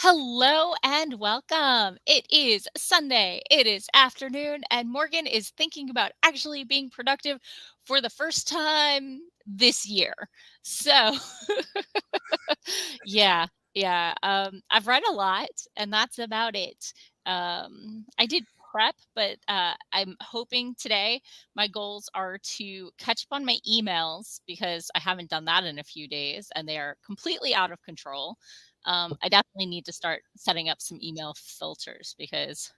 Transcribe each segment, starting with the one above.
Hello and welcome. It is Sunday. It is afternoon, and Morgan is thinking about actually being productive for the first time this year. So, yeah, yeah. I've read a lot, and that's about it. I did prep, but I'm hoping today my goals are to catch up on my emails because I haven't done that in a few days, and they are completely out of control. I definitely need to start setting up some email filters because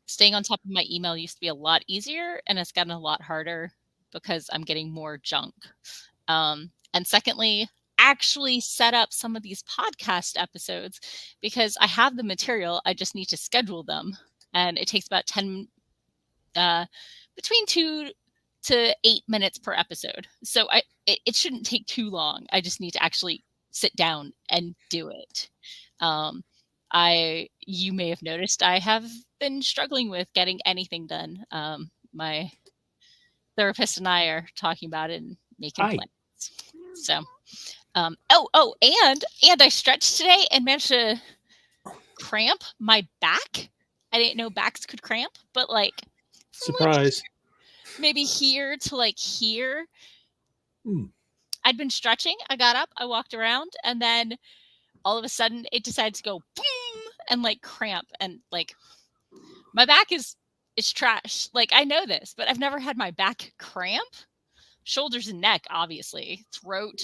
staying on top of my email used to be a lot easier and it's gotten a lot harder because I'm getting more junk. And secondly, actually set up some of these podcast episodes because I have the material, I just need to schedule them. And it takes about 10, between 2 to 8 minutes per episode. So it shouldn't take too long. I just need to actually sit down and do it. Um, you may have noticed I have been struggling with getting anything done. My therapist and I are talking about it and making Hi. plans. So, and I stretched today and managed to cramp my back. I didn't know backs could cramp, but like from like Surprise. maybe here to like here. Hmm. I'd been stretching. I got up, I walked around, and then all of a sudden it decided to go boom and like cramp and like my back is trash. Like I know this, but I've never had my back cramp. Shoulders and neck, obviously. Throat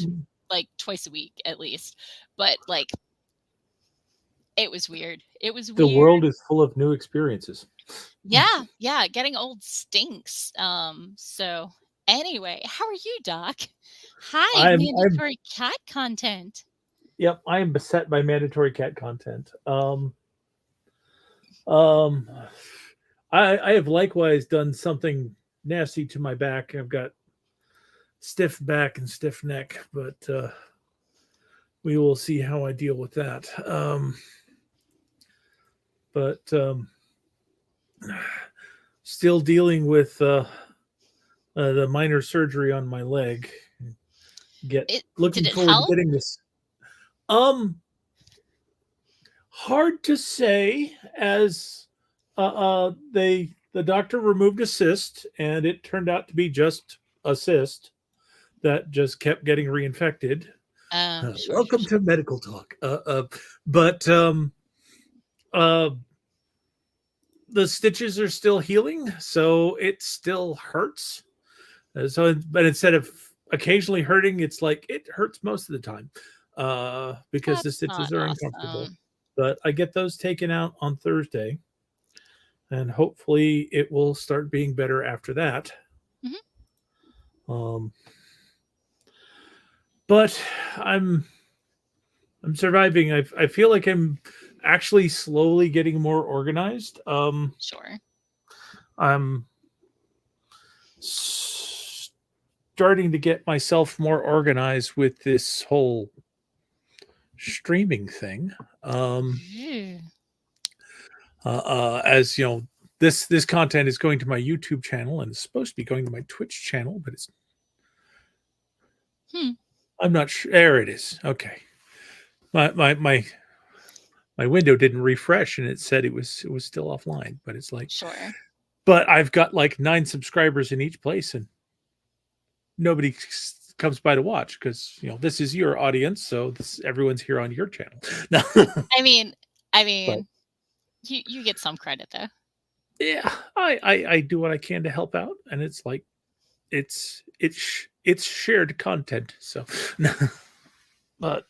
like twice a week at least. But like it was weird. It was The weird. world is full of new experiences. Yeah, yeah, getting old stinks. So anyway, how are you, Doc? Hi, I'm mandatory cat content. yep, I am beset by mandatory cat content. Um I have likewise done something nasty to my back. I've got stiff back and stiff neck, but we will see how I deal with that. But still dealing with the minor surgery on my leg. Get Did looking it forward to help? getting this. Um, Hard to say, as the doctor removed a cyst, and it turned out to be just a cyst that just kept getting reinfected. Sure, sure, Welcome sure. to medical talk. But uh, the stitches are still healing, so it still hurts. But instead of occasionally hurting, it's like it hurts most of the time because the That's stitches not are uncomfortable. awesome. But I get those taken out on Thursday, and hopefully it will start being better after that. Mhm. Um, but I'm I'm surviving. I feel like I'm actually slowly getting more organized. Sure. I'm starting to get myself more organized with this whole streaming thing. Um, Phew. as you know, this content is going to my YouTube channel and it's supposed to be going to my Twitch channel, but it's Hmm. I'm not sure. There it is. Okay, my window didn't refresh and it said it was still offline, but it's like, Sure. but I've got like 9 subscribers in each place and nobody comes by to watch because this is your audience, so this everyone's here on your channel. No, I mean, I but mean, you get some credit though. yeah, I do what I can to help out, and it's like it's shared content. So, but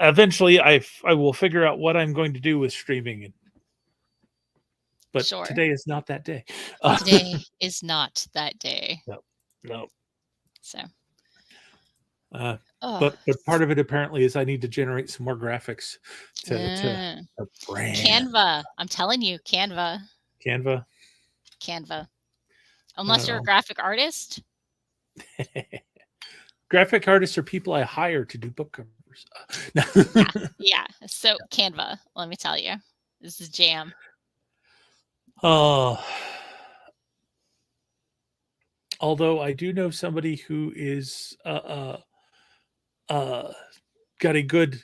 eventually, I will figure out what I'm going to do with streaming. But Sure. today is not that day. Today is not that day. No, no. So, Uh, oh, but part of it apparently is I need to generate some more graphics uh, to brand Canva. I'm telling you, Canva. Canva. Canva. Unless you're a Uh, graphic artist. Graphic artists are people I hire to do book covers. Yeah. Yeah. So Canva, let me tell you. This is jam. Oh, although I do know somebody who is uh, got a good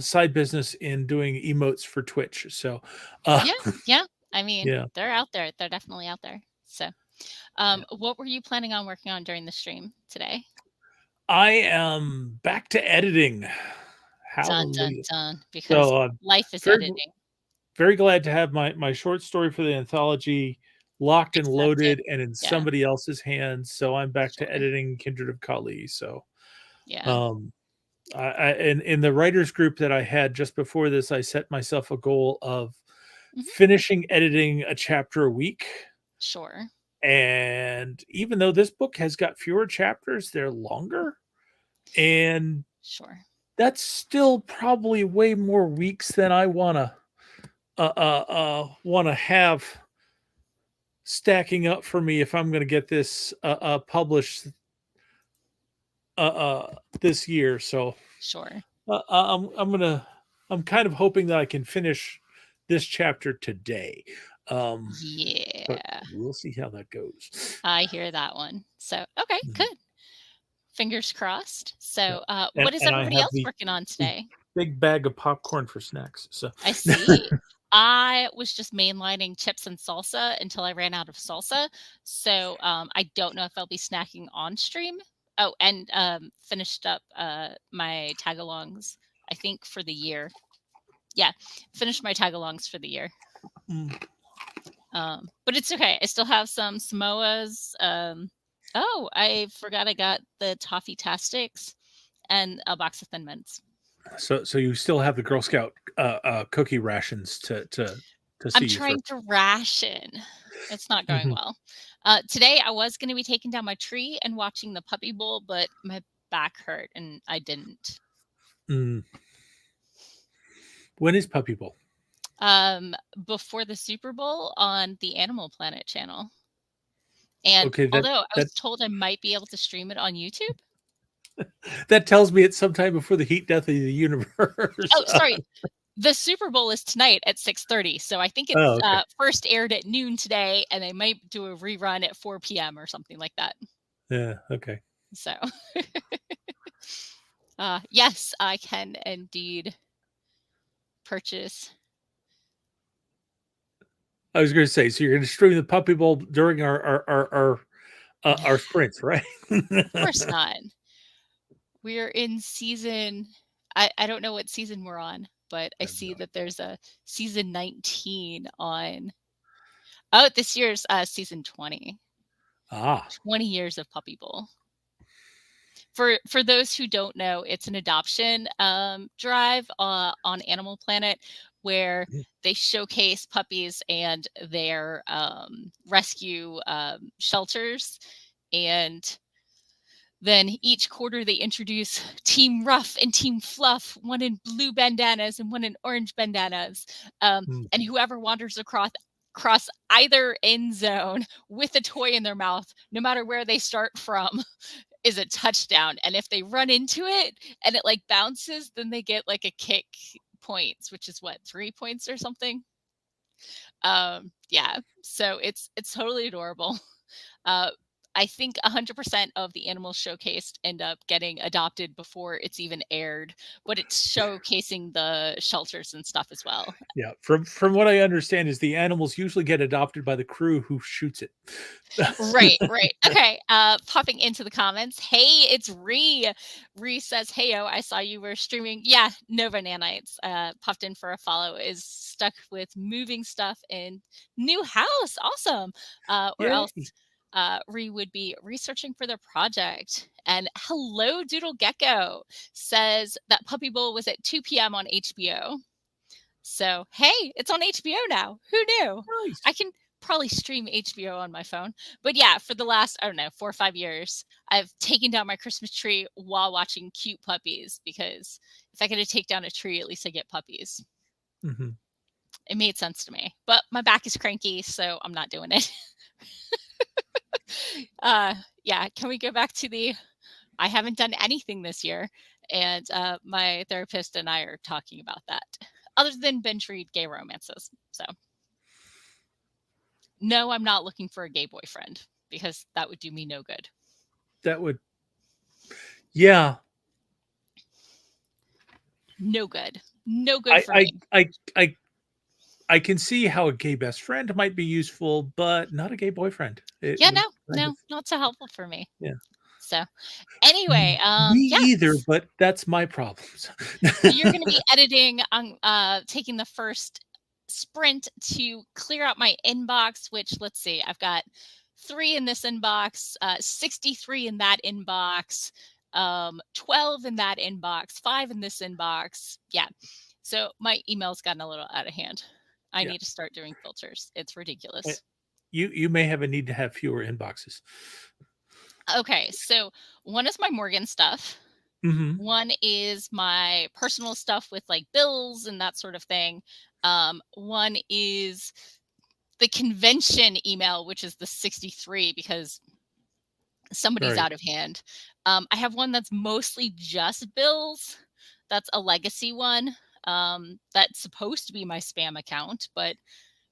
side business in doing emotes for Twitch. So, uh, Yeah, yeah. I mean, yeah, they're out there. They're definitely out there. So, yeah. what were you planning on working on during the stream today? I am back to editing. Dun dun Hallelujah. dun. Because So, life is very editing. very glad to have my short story for the anthology locked and Accepted. loaded and in Yeah, somebody else's hands. So I'm back to sure. editing Kindred of Kali. So, Yeah. um, in the writers group that I had just before this, I set myself a goal of Mhm. finishing editing a chapter a week. Sure. And even though this book has got fewer chapters, they're longer. And Sure. that's still probably way more weeks than I want to have stacking up for me if I'm going to get this published this year. So Sure. I'm kind of hoping that I can finish this chapter today. But Yeah. we'll see how that goes. I hear that one. So, okay, Mhm. good. Fingers crossed. Yeah, So, what is and I everybody have else working on the today? big bag of popcorn for snacks. So I see. I was just mainlining chips and salsa until I ran out of salsa. So, I don't know if I'll be snacking on stream. Oh, and finished up my tagalongs, I think, for the year. Yeah, finished my tagalongs for the year. mm, But it's okay. I still have some Samoas. Oh, I forgot I got the toffee tastics and a box of Thin Mints. so you still have the Girl Scout cookie rations to I'm see you for. trying to ration. It's not going Mhm. well. Today I was going to be taking down my tree and watching the puppy bowl, but my back hurt and I didn't. Mm. When is Puppy Bowl? Um, Before the Super Bowl on the Animal Planet channel. And Okay, that although I was that told I might be able to stream it on YouTube. that tells me it's sometime before the heat death of the universe. Oh, sorry. The Super Bowl is tonight at 6:30, so I think it's, Oh, okay. first aired at noon today, and they might do a rerun at 4 PM or something like that. Yeah, okay. So, yes, I can indeed purchase. I was gonna say, so you're gonna stream the Puppy Bowl during our sprints, right? Of course not. We're in season I don't know what season we're on, but I I have see no that there's a season 19 on. Oh, this year's, season 20. Ah. 20 years of Puppy Bowl. For those who don't know, it's an adoption drive on Animal Planet where Mm, they showcase puppies and their rescue shelters. And then each quarter they introduce Team Rough and Team Fluff, one in blue bandanas and one in orange bandanas. mm, And whoever wanders across either end zone with a toy in their mouth, no matter where they start from, is a touchdown. And if they run into it and it like bounces, then they get like a kick points, which is what, 3 points or something. Yeah. So it's totally adorable. Uh, I think 100% of the animals showcased end up getting adopted before it's even aired, but it's showcasing the shelters and stuff as well. yeah. From what I understand is the animals usually get adopted by the crew who shoots it. Right, right. Okay, popping into the comments. Hey, it's Ree. Ree says, "Heyo, I saw you were streaming." Yeah, Nova Nanites popped in for a follow. Is stuck with moving stuff in new house. Awesome. Or else Yay. Ree would be researching for their project. And hello, Doodle Gecko says that Puppy Bowl was at 2 p.m. on HBO. So, hey, it's on HBO now. Who knew? I Nice. can probably stream HBO on my phone. But yeah, for the last, I don't know, 4 or 5 years, I've taken down my Christmas tree while watching cute puppies because if I get to take down a tree, at least I get puppies. Mhm. It made sense to me. But my back is cranky, so I'm not doing it. uh yeah, can we go back to the I haven't done anything this year? And my therapist and I are talking about that. Other than binge read gay romances. So no, I'm not looking for a gay boyfriend because that would do me no good. That would, yeah. No good. No good I for I me. I I I can see how a gay best friend might be useful, but not a gay boyfriend. It Yeah, would no, kind no, of not so helpful for me. yeah. So anyway, Me yeah. either, but that's my problems. So you're going to be editing on taking the first sprint to clear out my inbox, which let's see, I've got 3 in this inbox, 63 in that inbox, 12 in that inbox, 5 in this inbox. Yeah. So my email's gotten a little out of hand. I Yeah. need to start doing filters. It's Eh, ridiculous. you may have a need to have fewer inboxes. Okay, so one is my Morgan stuff. Mhm. One is my personal stuff with like bills and that sort of thing. One is the convention email, which is the 63 because somebody's Right. out of hand. I have one that's mostly just bills. That's a legacy one. That's supposed to be my spam account, but Mm.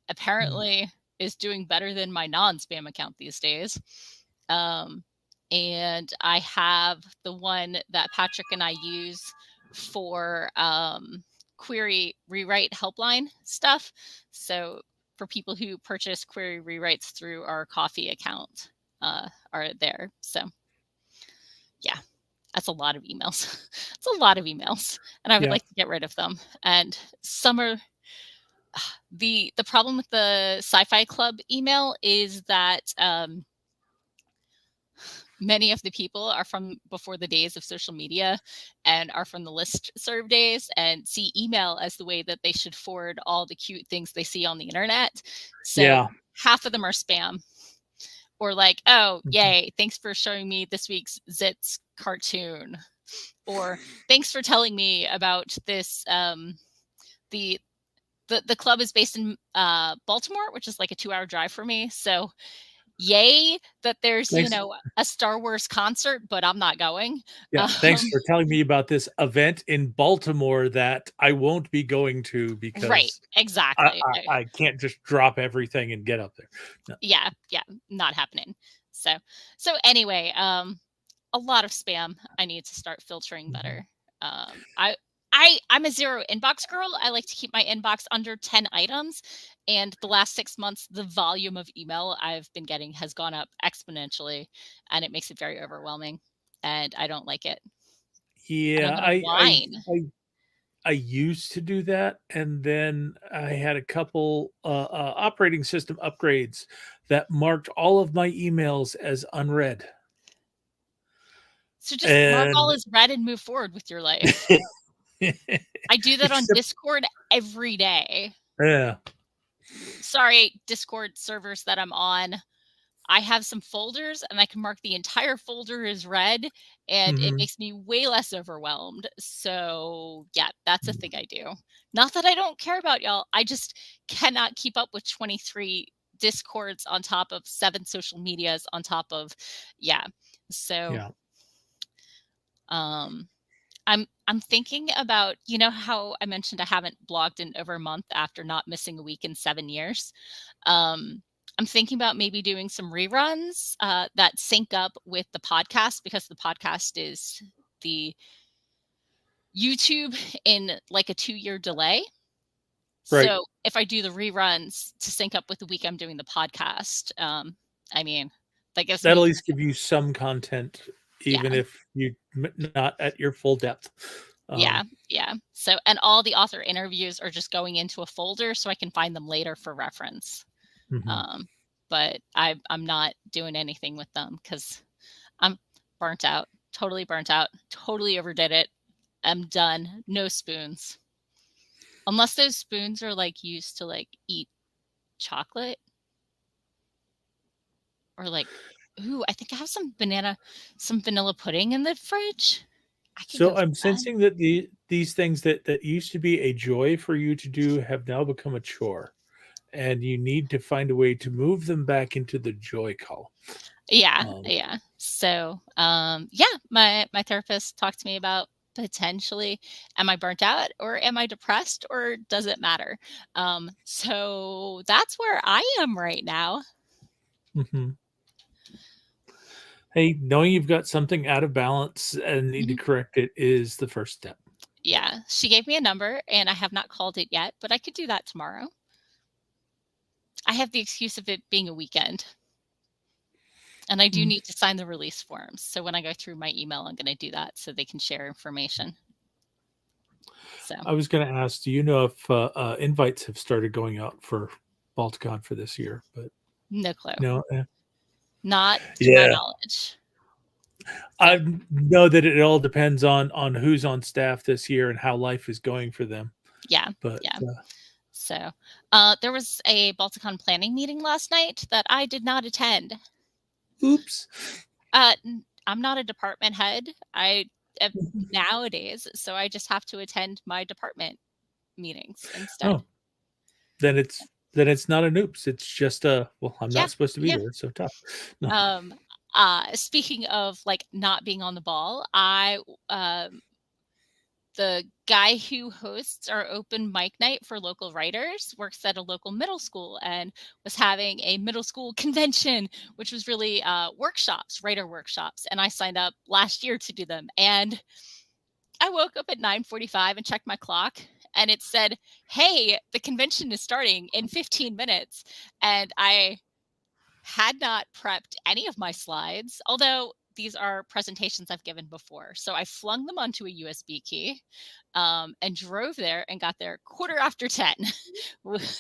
apparently is doing better than my non-spam account these days. Um, and I have the one that Patrick and I use for query rewrite helpline stuff. So for people who purchase query rewrites through our coffee account are there. So yeah, that's a lot of emails. It's a lot of emails, and I would Yeah. like to get rid of them. And some are the problem with the Sci-Fi Club email is that many of the people are from before the days of social media and are from the list serve days and see email as the way that they should forward all the cute things they see on the internet. So Yeah. half of them are spam or like, oh, Mhm. yay, thanks for showing me this week's Zits cartoon. Or thanks for telling me about this. The the club is based in Baltimore, which is like a 2-hour drive for me. So yay that there's, Thanks. a Star Wars concert, but I'm not going. Yeah, thanks Um, for telling me about this event in Baltimore that I won't be going to right, because I exactly. I can't just drop everything and get up there. No. Yeah, yeah, not happening. So anyway, a lot of spam. I need to start filtering Mhm. better. I'm a zero inbox girl. I like to keep my inbox under 10 items. And the last 6 months, the volume of email I've been getting has gone up exponentially, and it makes it very overwhelming. And I don't like it. And I'm Yeah, gonna whine. I used to do that, and then I had a couple, operating system upgrades that marked all of my emails as unread, So just mark all and as read and move forward with your life. I do that on except Discord every day. yeah, Sorry, Discord servers that I'm on. I have some folders and I can mark the entire folder as read, and it mhm, makes me way less overwhelmed. So, yeah, that's a thing I do. Not that I don't care about y'all. I just cannot keep up with 23 discords on top of 7 social medias on top of yeah. So, yeah, um I'm thinking about, how I mentioned I haven't blogged in over a month after not missing a week in 7 years. Um, I'm thinking about maybe doing some reruns that sync up with the podcast because the podcast is the YouTube in like a 2-year delay. right. So if I do the reruns to sync up with the week I'm doing the podcast, I mean, that gives That'll me at least give you some content, yeah, even if you not at your full depth. yeah, Um, yeah. So and all the author interviews are just going into a folder so I can find them later for reference. mhm. Um, but I'm not doing anything with them because I'm burnt out, totally overdid it. I'm done. No spoons. Unless those spoons are like used to like eat chocolate or like, ooh, I think I have some vanilla pudding in the fridge. I could go So for I'm that. sensing that these things that used to be a joy for you to do have now become a chore, and you need to find a way to move them back into the joy column. Yeah, Um, yeah. So, yeah, my therapist talked to me about potentially, am I burnt out or am I depressed or does it matter? So that's where I am right now. mhm. Hey, knowing you've got something out of balance and need to Mhm. correct it is the first step. Yeah, she gave me a number, and I have not called it yet, but I could do that tomorrow. I have the excuse of it being a weekend, and I do Mm. need to sign the release forms. So when I go through my email, I'm going to do that so they can share information. So I was going to ask, do you know if invites have started going out for Balticon for this year? But no clue, no, not to my yeah, knowledge. So I know that it all depends on who's on staff this year and how life is going for them. yeah, But yeah. So there was a Balticon planning meeting last night that I did not attend. oops. I'm not a department head. I am nowadays, so I just have to attend my department meetings instead. Oh, then it's not an oops. It's just a well, I'm Yeah, not supposed to be yeah. there. It's so tough. No. Um, speaking of like not being on the ball, um, the guy who hosts our open mic night for local writers works at a local middle school and was having a middle school convention, which was really workshops, writer workshops. And I signed up last year to do them. And I woke up at 9:45 and checked my clock, and it said, "Hey, the convention is starting in 15 minutes." And I had not prepped any of my slides, although these are presentations I've given before. So I flung them onto a USB key, and drove there and got there quarter after 10,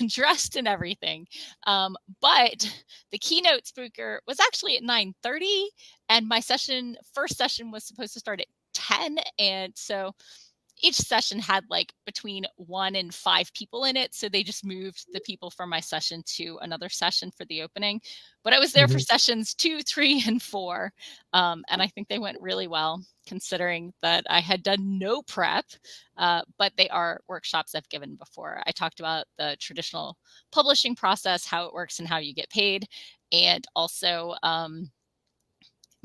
dressed and everything. But the keynote speaker was actually at 9:30, and my first session was supposed to start at 10. And so each session had like between 1 and 5 people in it, so they just moved the people from my session to another session for the opening. But I was there for Mhm. sessions 2, 3, and 4, and I think they went really well considering that I had done no prep, but they are workshops I've given before. I talked about the traditional publishing process, how it works and how you get paid, and also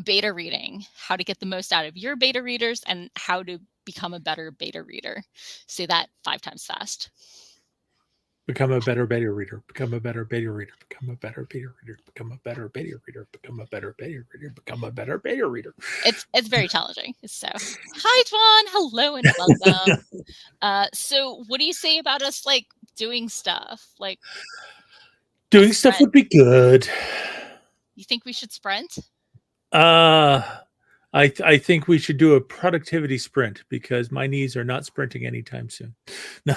beta reading, how to get the most out of your beta readers and how to become a better beta reader. Say that 5 times fast. Become a better beta reader. Become a better beta reader. Become a better beta reader. Become a better beta reader. Become a better beta reader. Become a better beta reader. It's very challenging. So, hi Dwan, hello and welcome. So what do you say about us like doing stuff like a Doing stuff sprint? would be good. You think we should sprint? Uh I think we should do a productivity sprint because my knees are not sprinting anytime soon. No,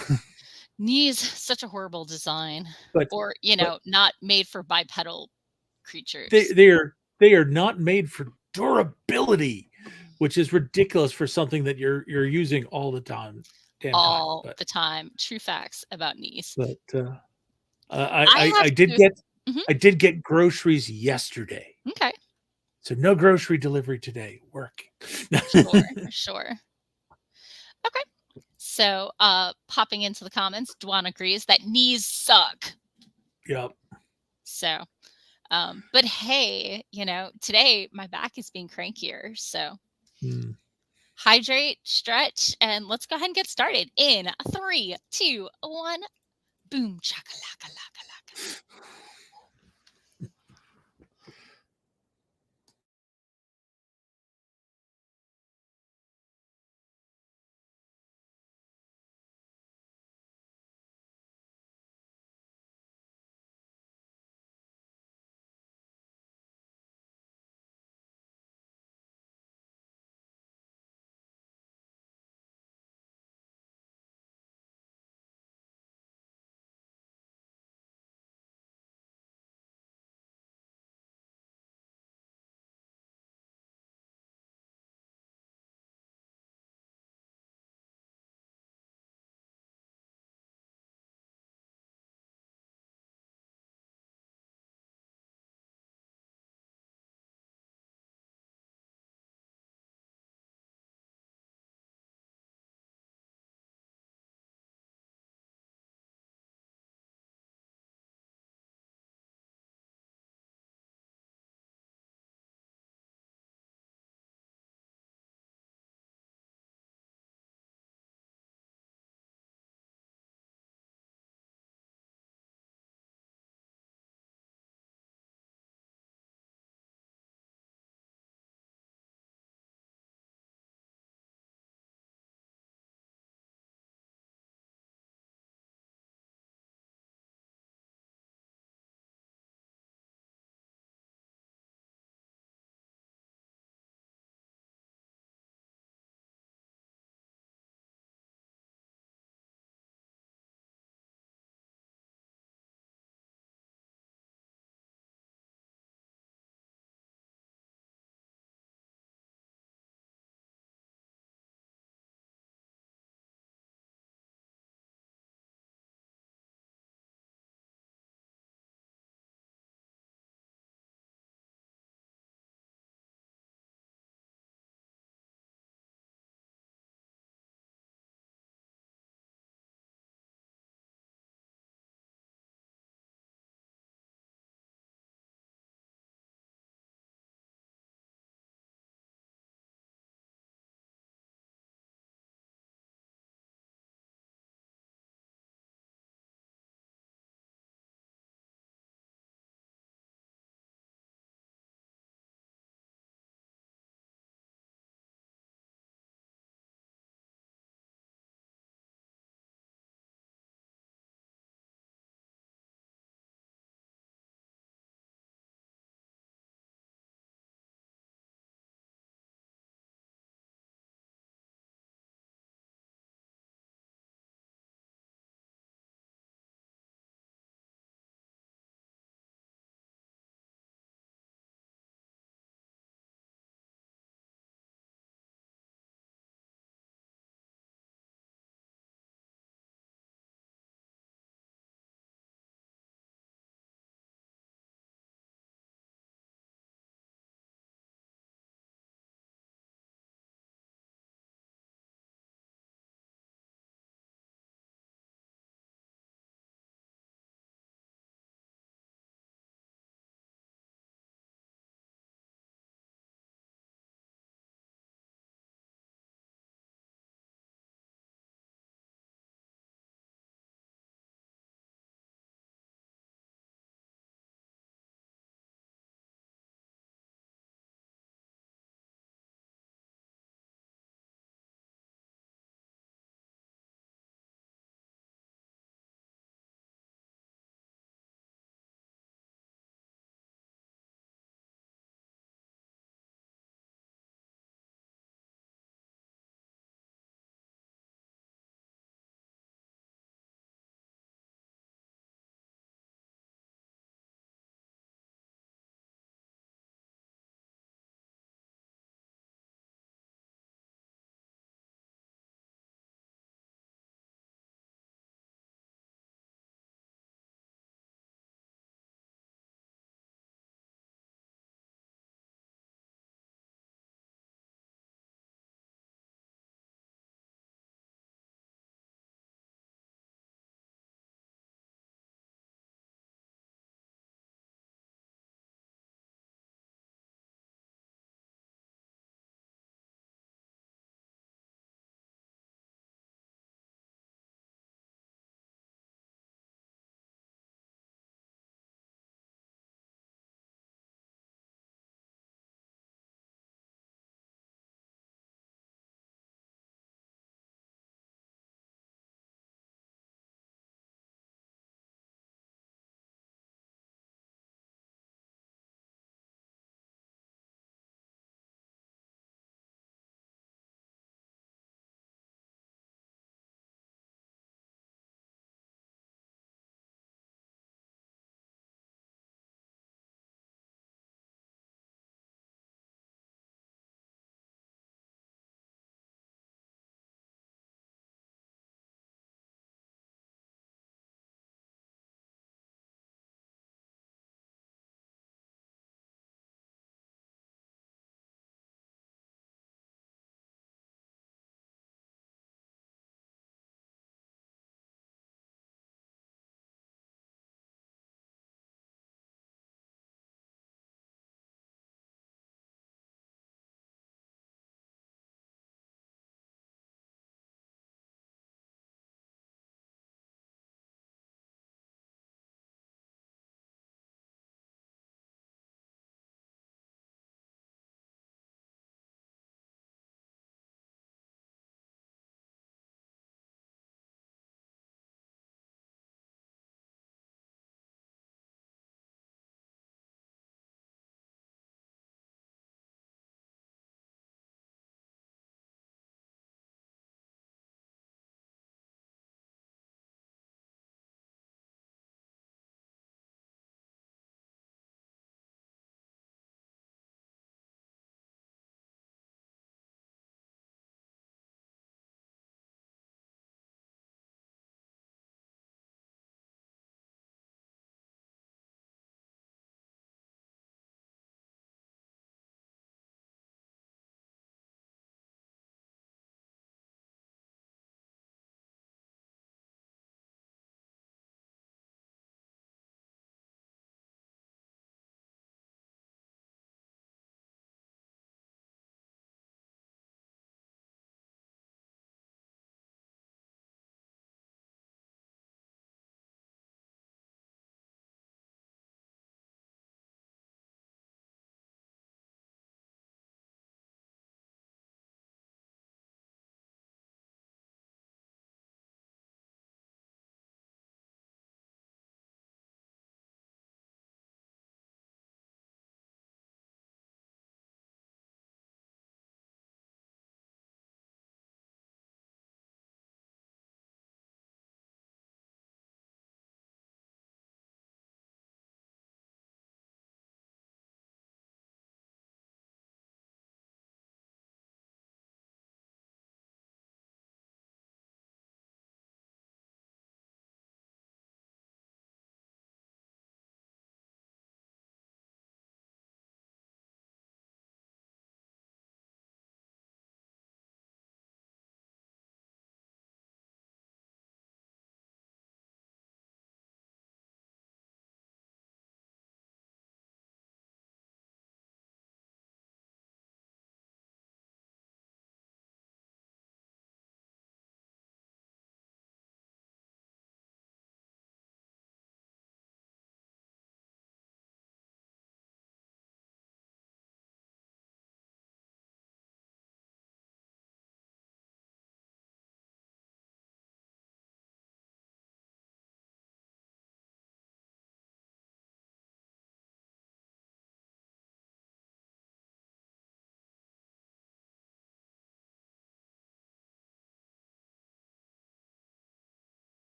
Knees, such a horrible design, but or but not made for bipedal they creatures. they are they are not made for durability, which is ridiculous for something that you're using all the time, damn time. All But the time. True facts about knees. but I I have I did to. get Mhm, I did get groceries yesterday, okay. so no grocery delivery today. Working. Sure, sure. Okay. So, popping into the comments, Dwan agrees that knees suck. Yep. So, but hey, today my back is being crankier. So, Hmm. hydrate, stretch, and let's go ahead and get started in 3, 2, 1. Boom, chaka laka laka laka.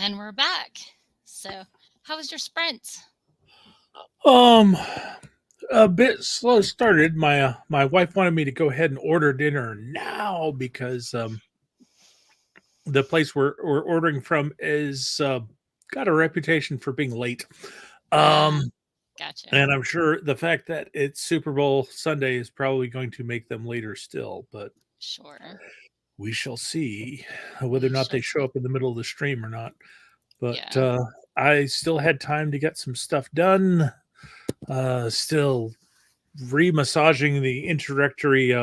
And we're back. So, how was your sprint? Um, a bit slow started. My wife wanted me to go ahead and order dinner now because the place we're ordering from is got a reputation for being late. Ah, Um, gotcha. and I'm sure the fact that it's Super Bowl Sunday is probably going to make them later still, but Sure. we shall see whether or We not shall they show see. up in the middle of the stream or not. But Yeah, I still had time to get some stuff done. Still re-massaging the introductory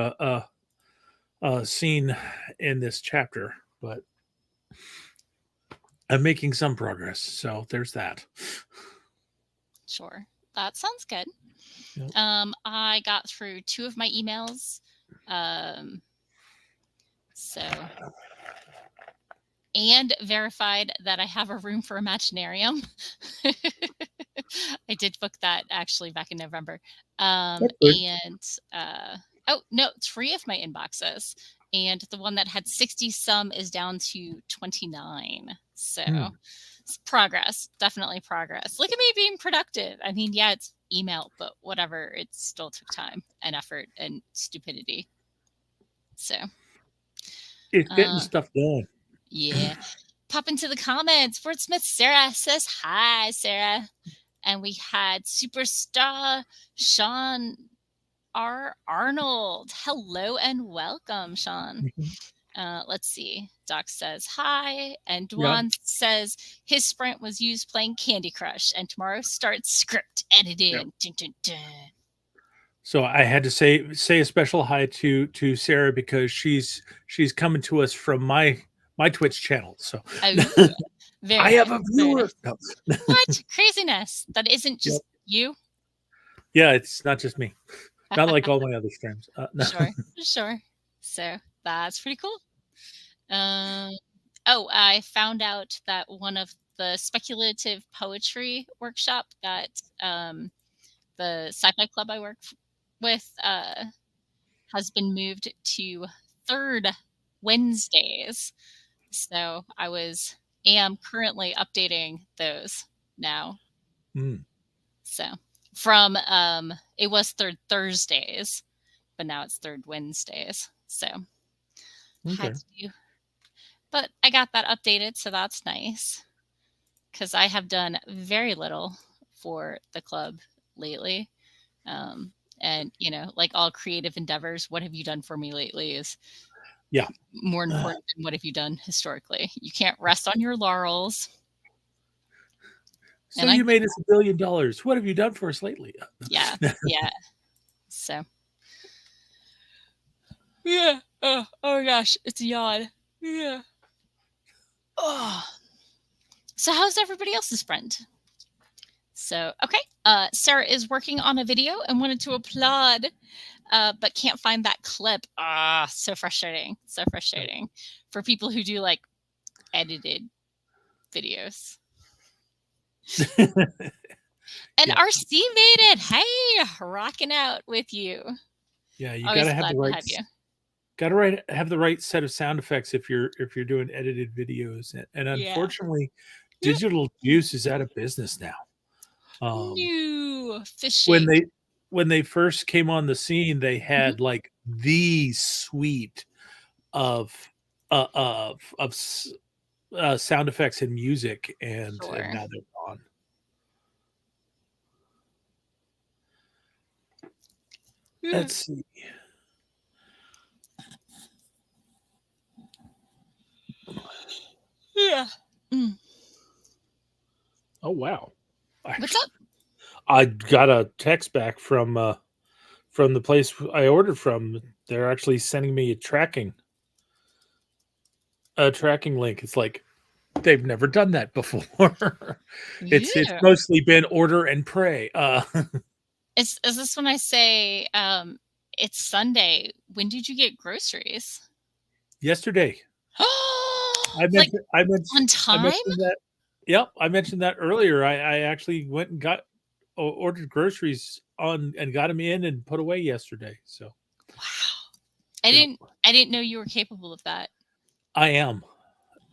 scene in this chapter, but I'm making some progress. So there's that. sure. That sounds good. Yep. I got through 2 of my emails. Um, so and verified that I have a room for Imaginarium. I did book that actually back in November. That's good. And oh no, 3 of my inboxes, and the one that had 60 some is down to 29. So Hmm. progress, definitely progress. Look at me being productive. I mean, yeah, it's email, but whatever. It still took time and effort and stupidity. So It's getting uh, stuff done. yeah. Pop into the comments. Wordsmith Sarah says hi, Sarah. And we had superstar Sean R. Arnold. Hello and welcome, Sean. Mhm. Let's see. Doc says hi. And Yeah. Dwan says his sprint was used playing Candy Crush, and tomorrow starts script Yeah. editing. Dun, dun, dun. So I had to say a special hi to Sarah because she's coming to us from my Twitch channel. So Oh, very I nice. have a Very viewer. nice. No. What craziness? That isn't Yep. just you? Yeah, it's not just me. Not like all my other streams. No. Sure, sure. So that's pretty cool. Um, oh, I found out that one of the speculative poetry workshop that the sci-fi club I work with has been moved to third Wednesdays. So am currently updating those now. Mm, So from it was third Thursdays, but now it's third Wednesdays. So okay. had to do, but I got that updated, so that's nice because I have done very little for the club lately. Um, and like all creative endeavors, what have you done for me lately is Yeah. more important than what have you done historically. You can't rest on your laurels. So And I you get made us $1 billion. What have you done for us lately? yeah, yeah. So yeah. Oh my gosh, it's a yawn. Yeah. Oh. So how's everybody else's sprint? So okay. Sarah is working on a video and wanted to applaud, but can't find that clip. Ah, so frustrating. So frustrating for people who do like edited videos. And Yeah. RC made it. Hey, rocking out with you. Yeah, you Always gotta have the glad to right have you. have the right set of sound effects if you're doing edited videos. And Yeah. unfortunately, Yep. digital juice is out of business now. New When fishing. they first came on the scene, they Mhm. had like the suite of sound effects and music, and Sure. now they're gone. Yeah. Let's see. Yeah. Mm. Oh wow! What's Actually, up? I got a text back from the place I ordered from. They're actually sending me a tracking link. It's like they've never done that before. It's Yeah. mostly been order and pray. Is this when I say it's Sunday? When did you get groceries? Yesterday, Like on I time? mentioned that. Yep, I mentioned that earlier. I actually went and got ordered groceries on and got them in and put away yesterday. So Wow. I yep, didn't I didn't know you were capable of that. I am.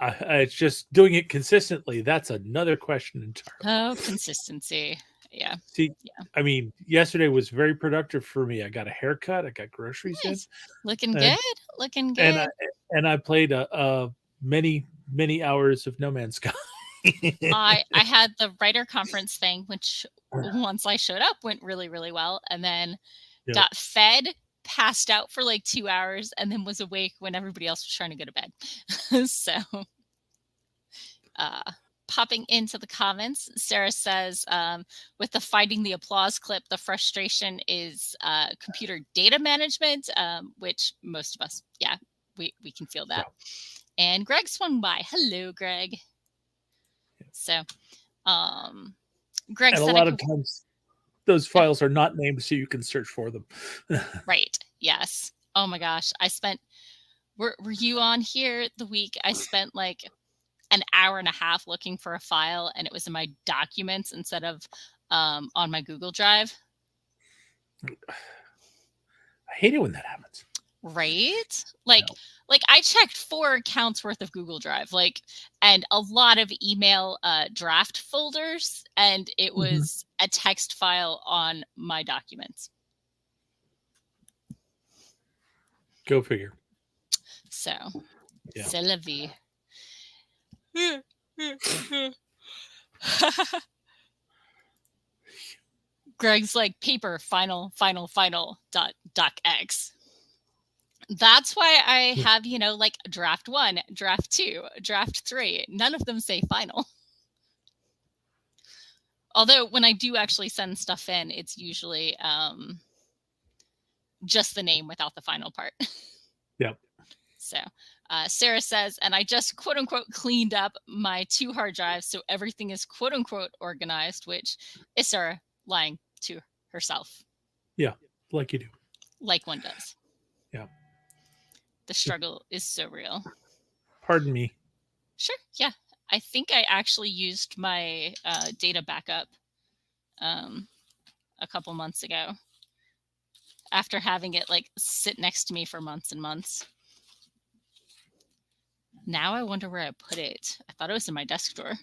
It's just doing it consistently. That's another question entirely. Oh, consistency. Yeah. See, Yeah. I mean, yesterday was very productive for me. I got a haircut. I got groceries in, Nice. Looking good. and Looking and I good. and I played many hours of No Man's Sky. I had the writer conference thing, which once I showed up went really, really well, and then Yep. got fed, passed out for like 2 hours, and then was awake when everybody else was trying to go to bed. So, uh, popping into the comments, Sarah says, with the finding the applause clip, the frustration is computer data management, which most of us, yeah, we can feel that. Yeah. And Greg swung by. Hello, Greg. So, Greg And a said, lot of times those files are not named so you can search for them. right. Yes. Oh my gosh. Were you on here the week? I spent like an hour and a half looking for a file, and it was in my documents instead of on my Google Drive. I hate it when that happens. Right? Like, No. like I checked 4 accounts worth of Google Drive, like, and a lot of email draft folders, and it was a text file on my documents. Go figure. So, Yeah. c'est la vie. Greg's like paper final .docx. That's why I have, like draft 1, draft 2, draft 3. None of them say final. Although when I do actually send stuff in, it's usually just the name without the final part. Yep. So Sarah says, and I just quote unquote cleaned up my 2 hard drives so everything is quote unquote organized, which is Sarah lying to herself. Yeah, like you do. Like one does. Yeah. The struggle is so real. Pardon me. Sure. Yeah. I think I actually used my data backup a couple months ago after having it like sit next to me for months and months. Now I wonder where I put it. I thought it was in my desk drawer.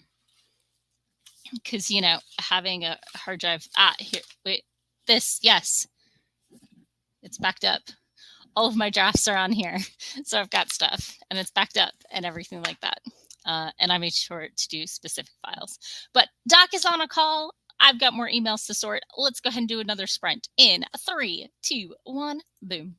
Because, having a hard drive. Here. Wait. This. Yes. It's backed up. All of my drafts are on here. So I've got stuff and it's backed up and everything like that. And I made sure to do specific files. But Doc is on a call. I've got more emails to sort. Let's go ahead and do another sprint in 3, 2, 1, boom.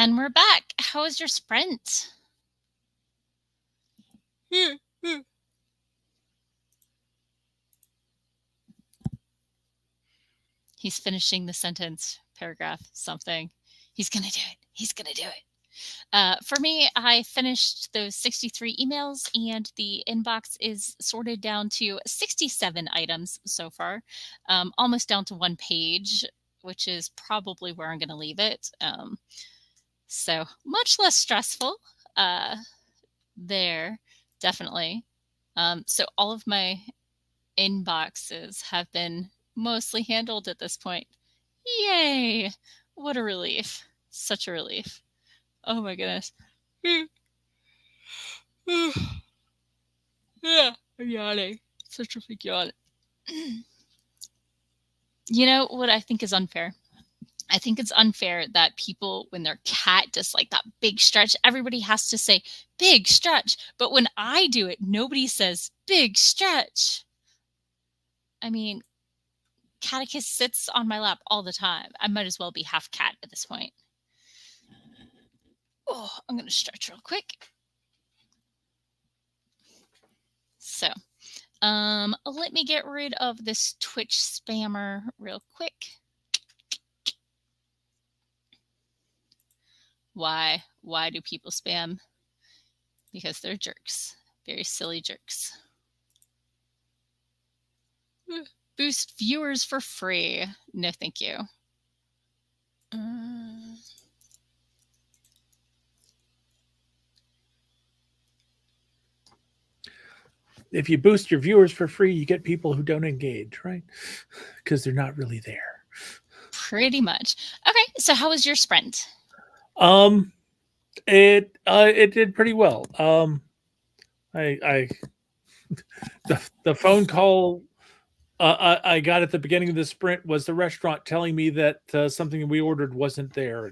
And we're back. How was your sprint? He's finishing the sentence, paragraph, something. He's going to do it. He's going to do it. For me, I finished those 63 emails, and the inbox is sorted down to 67 items so far, almost down to one page, which is probably where I'm going to leave it. So much less stressful there, definitely. So all of my inboxes have been mostly handled at this point. Yay! What a relief. Such a relief. Oh my goodness. Yeah, I'm yawning. Such a big yawn. You know what I think is unfair? I think it's unfair that people, when their cat does like that big stretch, everybody has to say big stretch. But when I do it, nobody says big stretch. I mean, Catechus sits on my lap all the time. I might as well be half cat at this point. Oh, I'm going to stretch real quick. So, let me get rid of this Twitch spammer real quick. Why do people spam? Because they're jerks. Very silly jerks. Boost viewers for free. No, thank you. If you boost your viewers for free, you get people who don't engage, right? Because they're not really there. Pretty much. Okay, so how was your sprint? It did pretty well. I the phone call I got at the beginning of the sprint was the restaurant telling me that something we ordered wasn't there,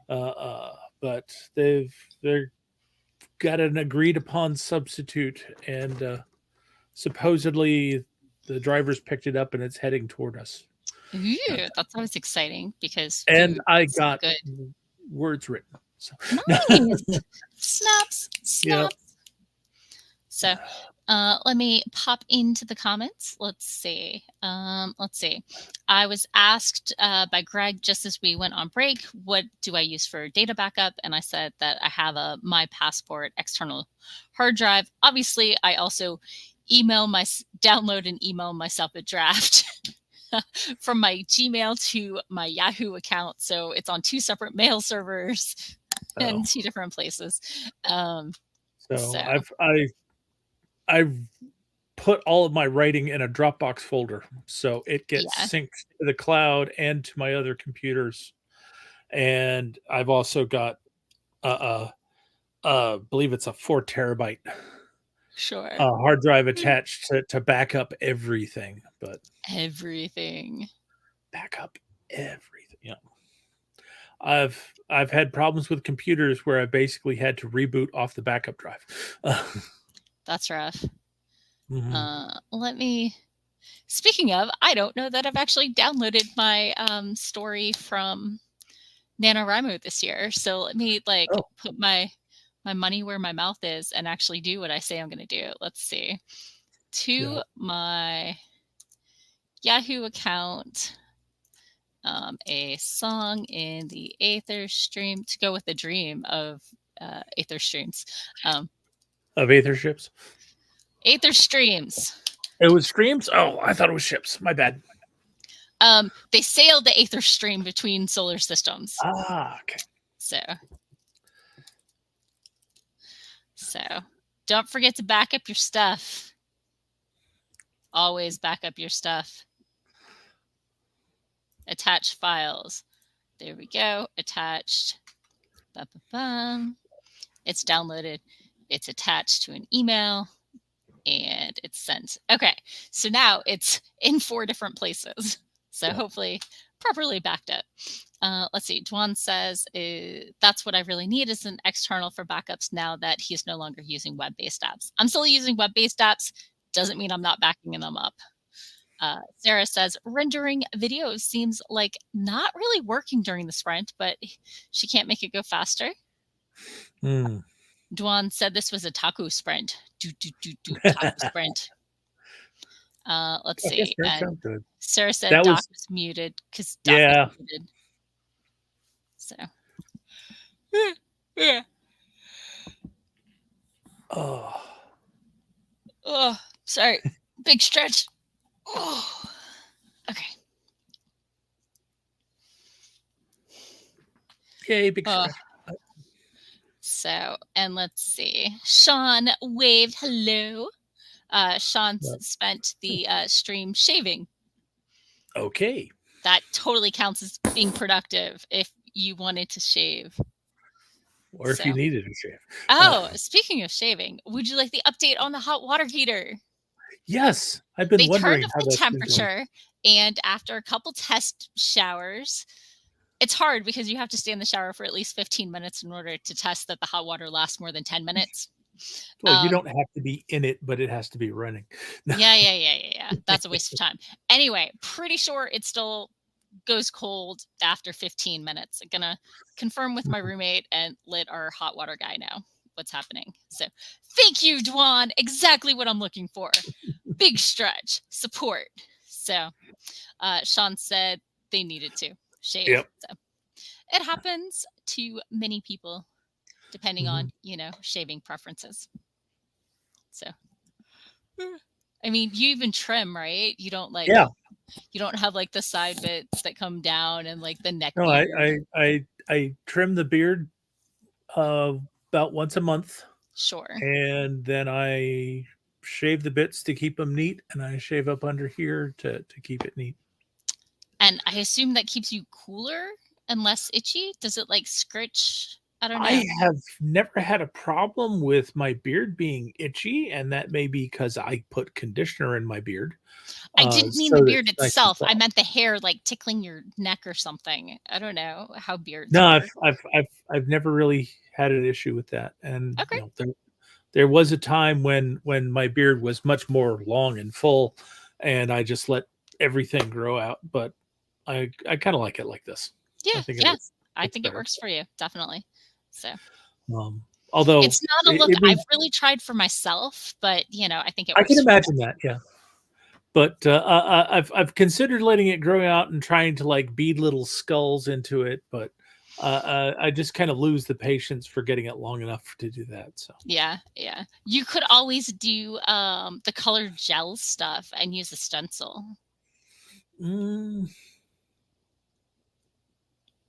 but they're got an agreed upon substitute, and supposedly the drivers picked it up and it's heading toward us. Ooh, that's always exciting because And food I is got good. words written. So. Nice. Snaps. Yep. So, let me pop into the comments. Let's see. I was asked by Greg just as we went on break, what do I use for data backup? And I said that I have a My Passport external hard drive. Obviously, I also download and email myself a draft from my Gmail to my Yahoo account. So it's on two separate mail servers and two different places. So I've put all of my writing in a Dropbox folder, so it gets synced to the cloud and to my other computers. And I've also got believe it's a 4 terabyte hard drive attached to back up everything. But back up everything. Yeah, I've had problems with computers where I basically had to reboot off the backup drive. That's rough. Speaking of, I don't know that I've actually downloaded my story from NaNoWriMo this year. So let me put my money where my mouth is and actually do what I say I'm going to do. Let's see. To my Yahoo account, a song in the Aether stream to go with the dream of Aether streams. Of Aether ships? Aether streams. It was streams? Oh, I thought it was ships. My bad. They sailed the Aether stream between solar systems. Okay. So don't forget to back up your stuff. Always back up your stuff. Attach files. There we go. Attached. Ba-ba-bum. It's downloaded. It's attached to an email. And it's sent. Okay, so now it's in 4 different places. So hopefully properly backed up. Let's see. Dwan says that's what I really need is an external for backups now that he's no longer using web-based apps. I'm still using web-based apps. Doesn't mean I'm not backing them up. Sarah says, rendering videos seems like not really working during the sprint, but she can't make it go faster. Mm. Dwan said this was a taco sprint. Taco sprint. Let's I guess see. that And sounds good. Sarah said That Doc was was muted because Doc was yeah. muted. So, yeah. Oh, Oh, sorry. Big stretch. Oh, okay. yay, big Oh, stretch. so, and let's see. Sean waved hello. Sean spent the stream shaving. Okay. That totally counts as being productive if you wanted to shave. Or if you So, needed a shave. oh, speaking of shaving, would you like the update on the hot water heater? Yes, I've been They turned wondering up how the that's been going. temperature, and after a couple test showers, it's hard because you have to stay in the shower for at least 15 minutes in order to test that the hot water lasts more than 10 minutes. Well, you don't have to be in it, but it has to be running. Yeah. That's a waste of time. Anyway, pretty sure it still goes cold after 15 minutes. I'm gonna confirm with my roommate and let our hot water guy know what's happening. So thank you, Dwan. Exactly what I'm looking for. Big stretch, support. So Sean said they needed to shave. Yep. So it happens to many people, depending on, shaving preferences. So, I mean, you even trim, right? You don't Yeah. you don't have like the side bits that come down and like the neck No, beard. I trim the beard about once a month, Sure. and then I shave the bits to keep them neat, and I shave up under here to keep it neat. And I assume that keeps you cooler and less itchy. Does it like scritch? I don't know. I have never had a problem with my beard being itchy, and that may be because I put conditioner in my beard, I didn't mean so the that beard it's nice and itself. I soft. meant the hair like tickling your neck or something. I don't know how beards No, work. I've never really had an issue with that, and Okay. there was a time when my beard was much more long and full, and I just let everything grow out. But I kind of like it like this. I think it Yeah. I looks think it better. works for you, definitely. So Although it's not a look it I've means really tried for myself, but I think it I can works for you. imagine that, yeah. But I've considered letting it grow out and trying to like bead little skulls into it, but I just kind of lose the patience for getting it long enough to do that. So Yeah. You could always do the colored gel stuff and use a stencil. mm,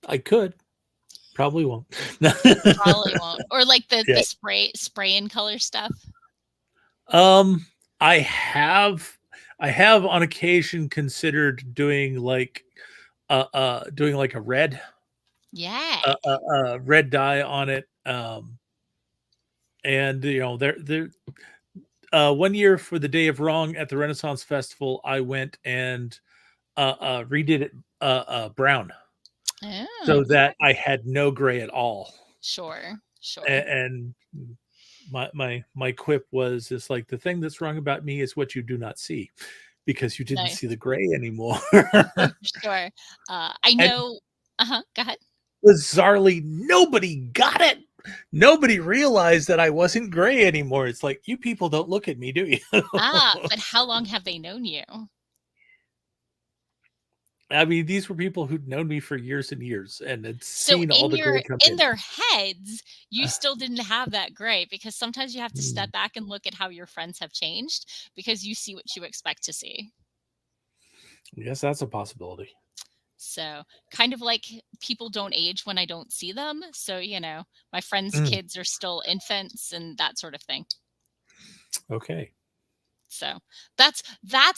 I could, probably won't. Probably won't. Or like Yeah. the spray and color stuff. Um, I have I have on occasion considered doing like a Yeah. red dye on it. And there one year for the Day of Wrong at the Renaissance Festival, I went and redid it brown Oh, so that I had no gray at all. sure. And my quip was is like the thing that's wrong about me is what you do not see because you didn't see Nice. the gray anymore. Sure. I And know. Go ahead. bizarrely, nobody got it. Nobody realized that I wasn't gray anymore. It's like you people don't look at me, do you? But how long have they known you? I mean, these were people who'd known me for years and years and had So seen all the gray come in in. their heads, you still didn't have that gray because sometimes you have to Mm, step back and look at how your friends have changed because you see what you expect to see. I guess that's a possibility. So, kind of like people don't age when I don't see them. So, my friends' Mm, kids are still infants and that sort of thing. okay. So, that's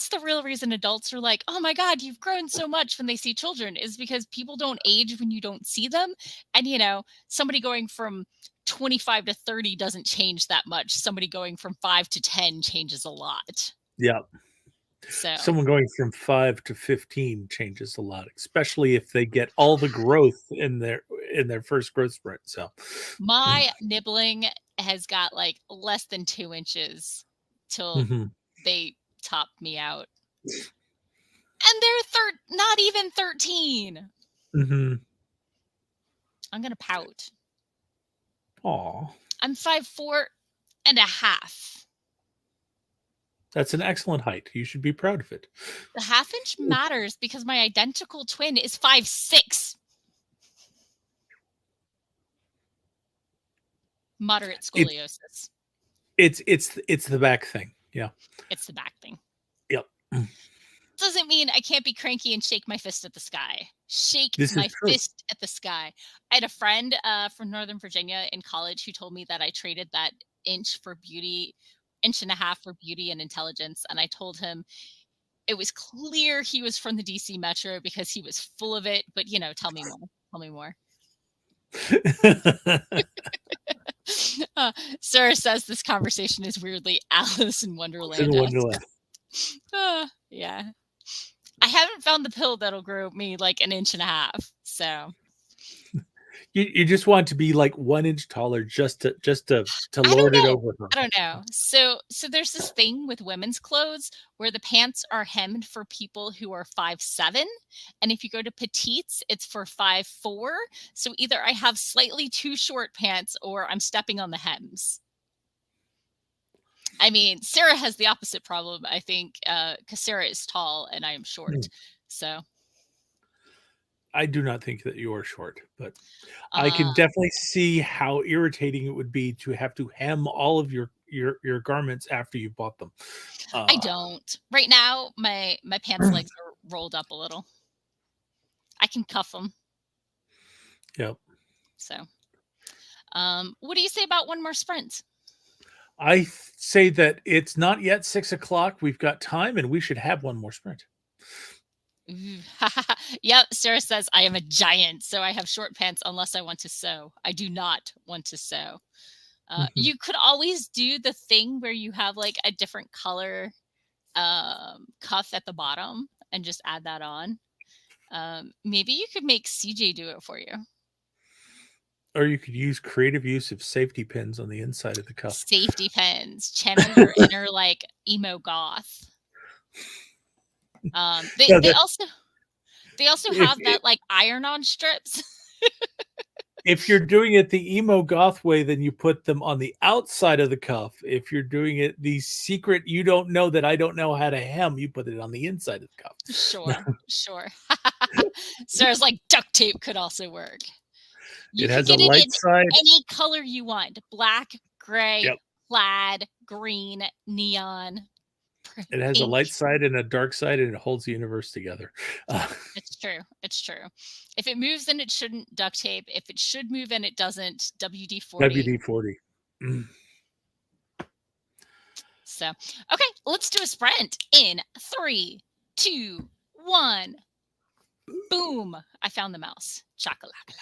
the real reason adults are like, "Oh my god, you've grown so much," when they see children is because people don't age when you don't see them. And, somebody going from 25 to 30 doesn't change that much. Somebody going from 5 to 10 changes a lot. Yeah. So, Someone going from 5 to 15 changes a lot, especially if they get all the growth in their first growth sprint. So, my nibbling has got like less than 2 inches till mhm. they top me out. And they're not even 13. Mm-hmm. I'm gonna pout. Aw, I'm 5'4.5". that's an excellent height. You should be proud of it. The half inch matters because my identical twin is 5'6". Moderate It scoliosis. it's the back thing. Yeah. It's the back thing. Yep. Doesn't mean I can't be cranky and shake my fist at the sky. Shake This is my true. fist at the sky. I had a friend from Northern Virginia in college who told me that I traded that inch for beauty, inch and a half for beauty and intelligence. And I told him it was clear he was from the DC Metro because he was full of it. But, tell me more. Tell me more. Sarah says this conversation is weirdly Alice in It's in Wonderland-esque. Wonderland. Yeah. I haven't found the pill that'll grow me like an inch and a half. So You just want to be like 1 inch taller just to I don't lord it know. over her. I don't know. So there's this thing with women's clothes where the pants are hemmed for people who are 5'7", and if you go to petites, it's for 5'4". So either I have slightly too short pants or I'm stepping on the hems. I mean, Sarah has the opposite problem, I think, because Sarah is tall and I am short. So I do not think that you are short, but I uh, can definitely see how irritating it would be to have to hem all of your garments after you bought them. I Uh, don't. Right now, my pants legs are rolled up a little. I can cuff them. yep. So, what do you say about one more sprint? I say that it's not yet 6 o'clock. We've got time, and we should have one more sprint. Ooh. Yep, Sarah says I am a giant, so I have short pants unless I want to sew. I do not want to sew. Mhm. You could always do the thing where you have like a different color cuff at the bottom and just add that on. Maybe you could make CJ do it for you. Or you could use creative use of safety pins on the inside of the cuff. Safety pins, channel your inner like emo goth. Yeah, They also if, have that like iron-on strips. if you're doing it the emo goth way, then you put them on the outside of the cuff. If you're doing it the secret, you don't know that I don't know how to hem, you put it on the inside of the cuff. Sure, sure. Sarah's like duct tape could also work. You It could has a get it light in side. any color you want. Black, gray, Yep. plaid, green, neon, It has a pink. light side and a dark side, and it holds the universe together. Uh, It's true. It's true. If it moves, then it shouldn't duct tape. If it should move and it doesn't, WD-40. WD-40. Mm. So, okay, let's do a sprint in 3, 2, 1. Boom. I found the mouse. Chakalaka.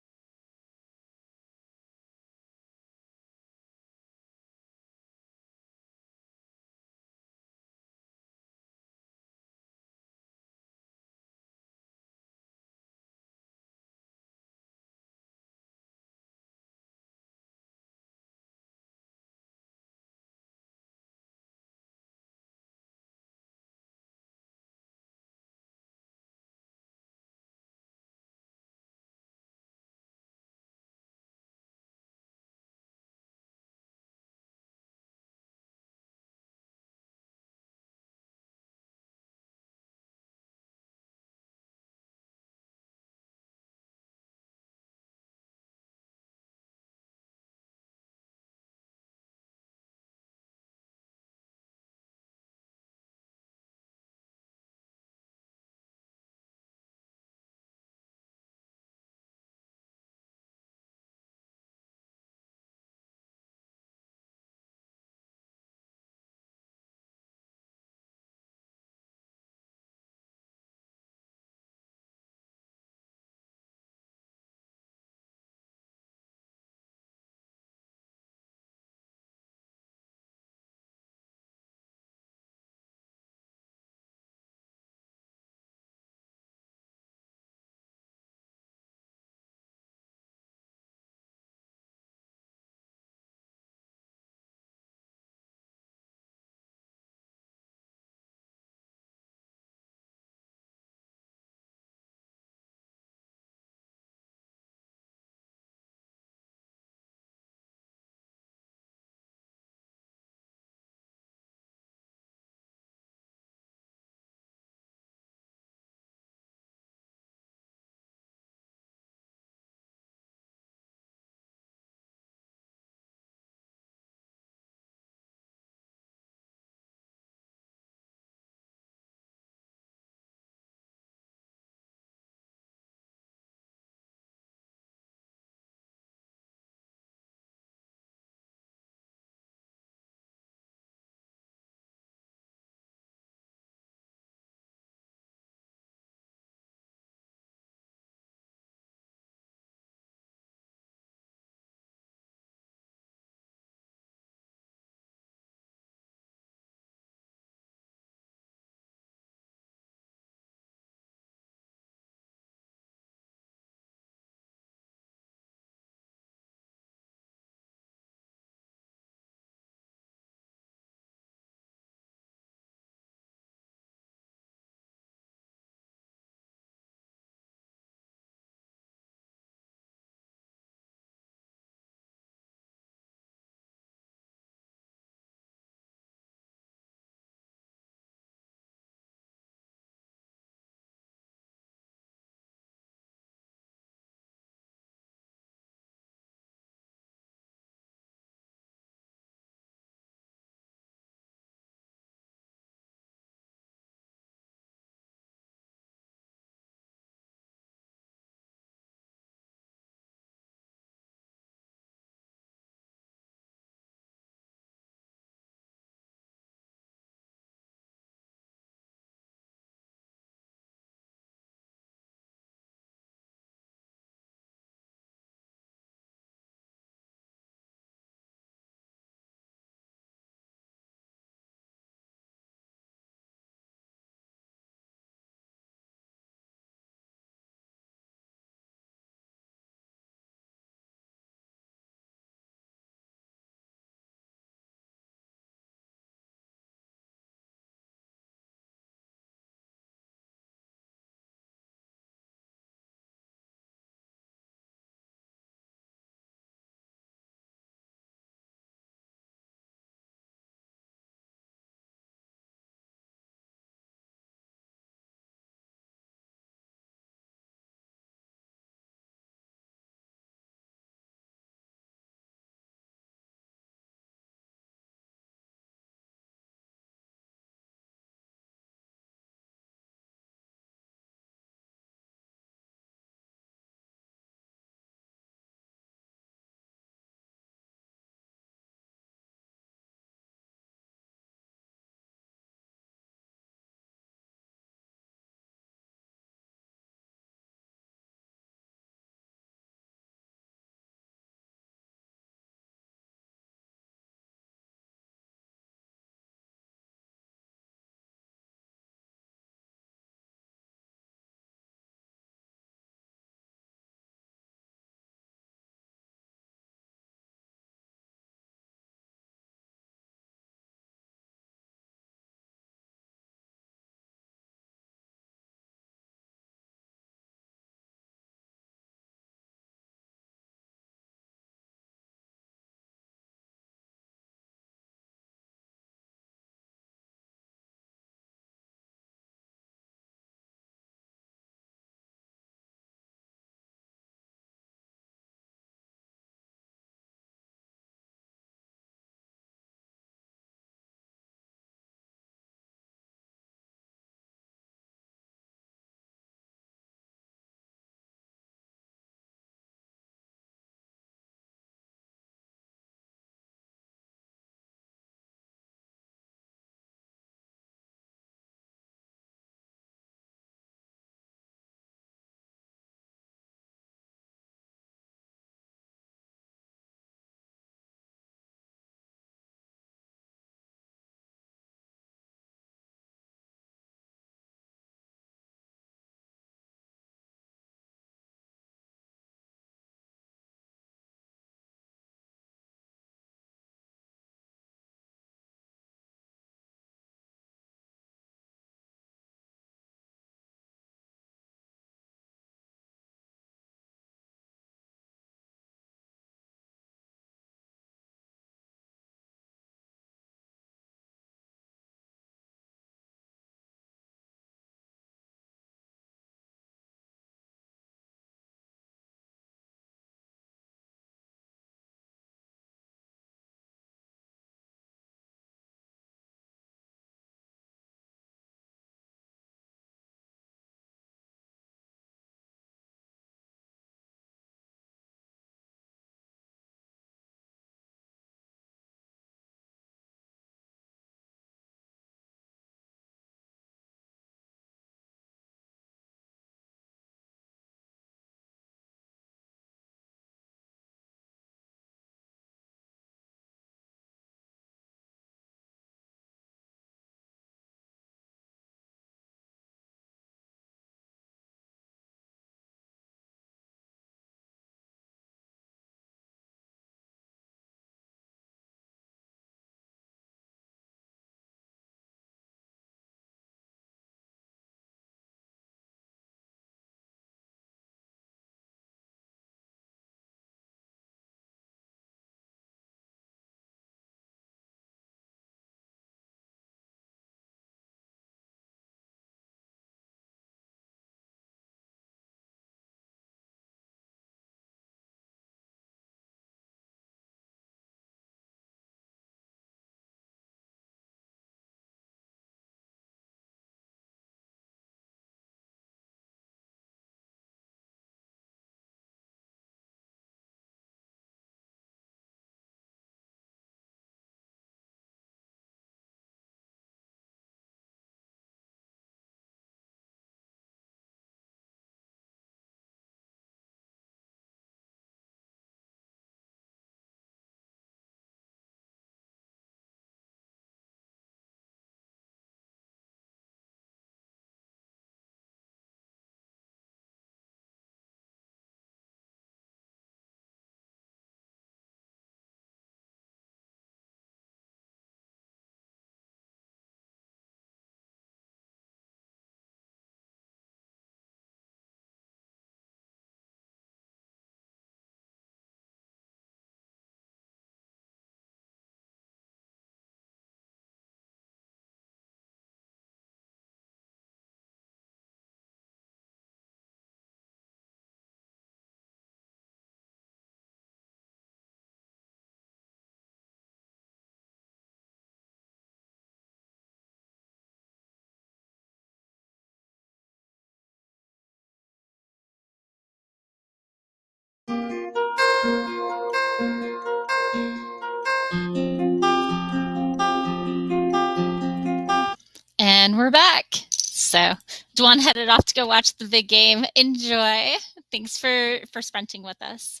And we're back. So Dwan headed off to go watch the big game. Enjoy. Thanks for sprinting with us.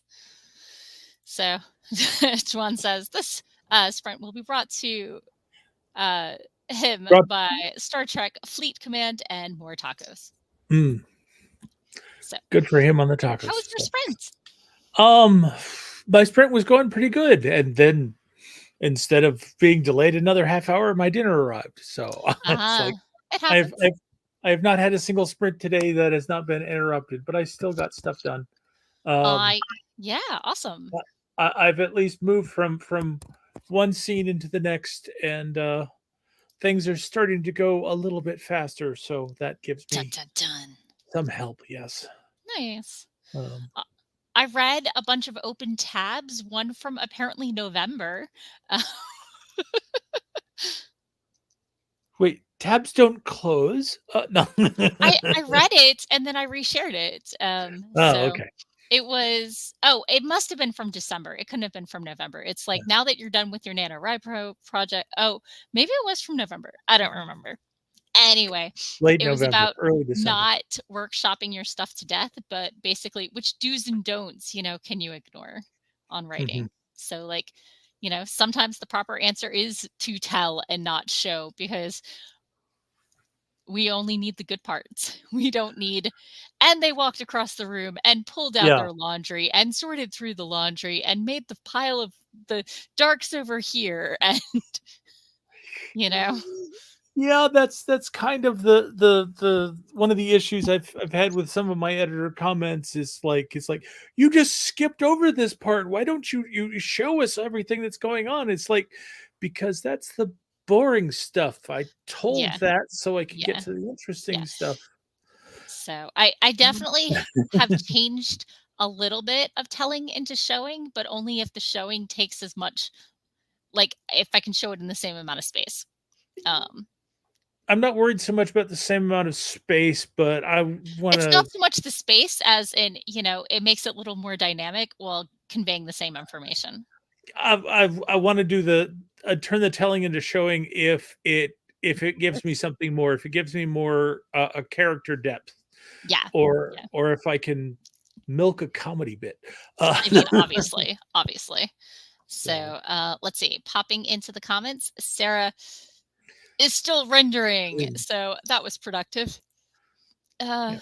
So Dwan says this sprint will be brought to him by Star Trek Fleet Command and more tacos. So Good for him on the tacos. How was your sprint? My sprint was going pretty good, and then instead of being delayed another half hour, my dinner arrived. So it's like it happens. I have not had a single sprint today that has not been interrupted, but I still got stuff done. Yeah, awesome. I've at least moved from one scene into the next, and things are starting to go a little bit faster. So that gives me some help. Yes. Nice. I read a bunch of open tabs, one from apparently November. Wait, tabs don't close? No. I read it and then I reshared it. Okay. It was, it must have been from December. It couldn't have been from November. It's like, now that you're done with your NaNoWriMo project. Oh, maybe it was from November. I don't remember. Anyway, late it November, was about early December. Not workshopping your stuff to death, but basically which do's and don'ts, can you ignore on writing? So like, sometimes the proper answer is to tell and not show, because we only need the good parts. We don't need, and they walked across the room and pulled out their laundry and sorted through the laundry and made the pile of the darks over here. And, Yeah, that's kind of the one of the issues I've had with some of my editor comments is like, it's like, you just skipped over this part. Why don't you show us everything that's going on? It's like, because that's the boring stuff. I told that so I could get to the interesting stuff. So I definitely have changed a little bit of telling into showing, but only if the showing takes as much, like if I can show it in the same amount of space. I'm not worried so much about the same amount of space, but I want to. It's not so much the space as in, it makes it a little more dynamic while conveying the same information. I want to do turn the telling into showing if it gives me something more, if it gives me more a character depth, or if I can milk a comedy bit. I mean, obviously. So let's see. Popping into the comments, Sarah is still rendering, so that was productive. You